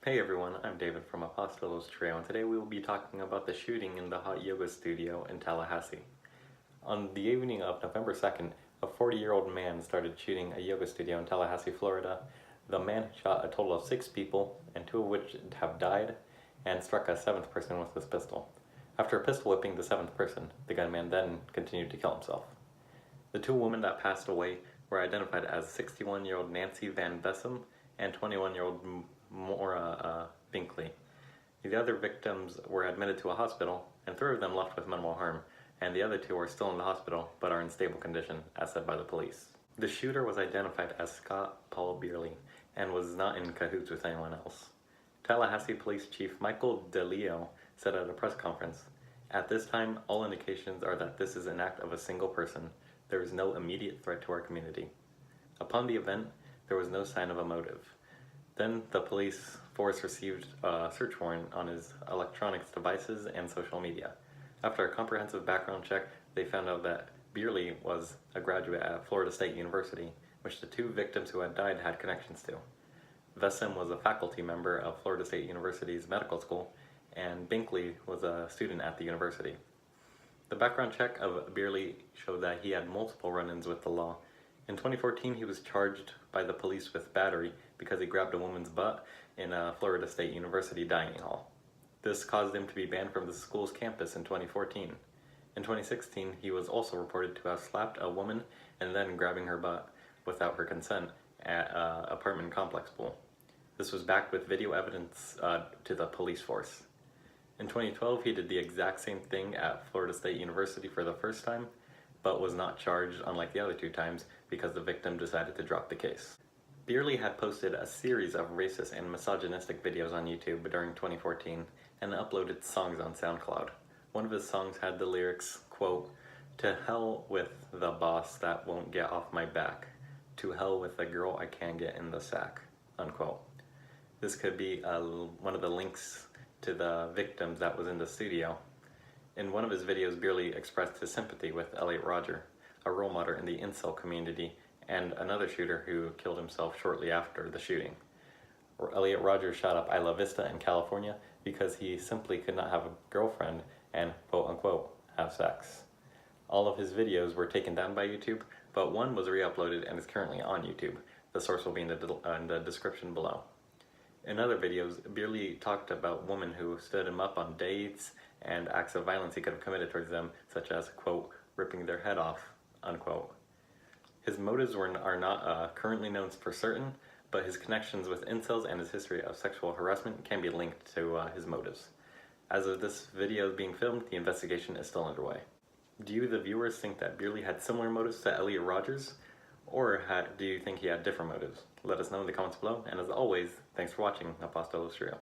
Hey everyone, I'm David from Apostolos Trio, and today we will be talking about the shooting in the Hot Yoga Studio in Tallahassee. On the evening of November 2nd, a 40-year-old man started shooting a yoga studio in Tallahassee, Florida. The man shot a total of 6 people, and 2 of which have died, and struck a 7th person with his pistol. After pistol whipping the 7th person, the gunman then continued to kill himself. The 2 women that passed away were identified as 61-year-old Nancy Van Vessem and 21-year-old Maura Binkley. The other victims were admitted to a hospital, and 3 of them left with minimal harm, and the other 2 are still in the hospital but are in stable condition, as said by the police. The shooter was identified as Scott Paul Beerley and was not in cahoots with anyone else. Tallahassee Police Chief Michael DeLeo said at a press conference, "At this time, all indications are that this is an act of a single person. There is no immediate threat to our community." Upon the event, there was no sign of a motive. Then the police force received a search warrant on his electronics devices and social media. After a comprehensive background check, they found out that Beerley was a graduate at Florida State University, which the 2 victims who had died had connections to. Vessem was a faculty member of Florida State University's medical school, and Binkley was a student at the university. The background check of Beerley showed that he had multiple run-ins with the law. In 2014, he was charged by the police with battery because he grabbed a woman's butt in a Florida State University dining hall. This caused him to be banned from the school's campus in 2014. In 2016, he was also reported to have slapped a woman and then grabbing her butt without her consent at an apartment complex pool. This was backed with video evidence to the police force. In 2012, he did the exact same thing at Florida State University for the first time, but was not charged unlike the other 2 times because the victim decided to drop the case. Beerley had posted a series of racist and misogynistic videos on YouTube during 2014 and uploaded songs on SoundCloud. One of his songs had the lyrics, quote, "To hell with the boss that won't get off my back. To hell with the girl I can't get in the sack," unquote. This could be one of the links to the victims that was in the studio. In one of his videos, Beerley expressed his sympathy with Elliot Rodger, a role model in the incel community, and another shooter who killed himself shortly after the shooting. Elliot Rodger shot up Isla Vista in California because he simply could not have a girlfriend and quote-unquote have sex. All of his videos were taken down by YouTube, but one was re-uploaded and is currently on YouTube. The source will be in the description below. In other videos, Beerley talked about women who stood him up on dates and acts of violence he could have committed towards them, such as, quote, ripping their head off, unquote. His motives are not currently known for certain, but his connections with incels and his history of sexual harassment can be linked to his motives. As of this video being filmed, the investigation is still underway. Do you, the viewers, think that Beerley had similar motives to Elliot Rodgers? Or do you think he had different motives? Let us know in the comments below, and as always, thanks for watching Apostolos Trio.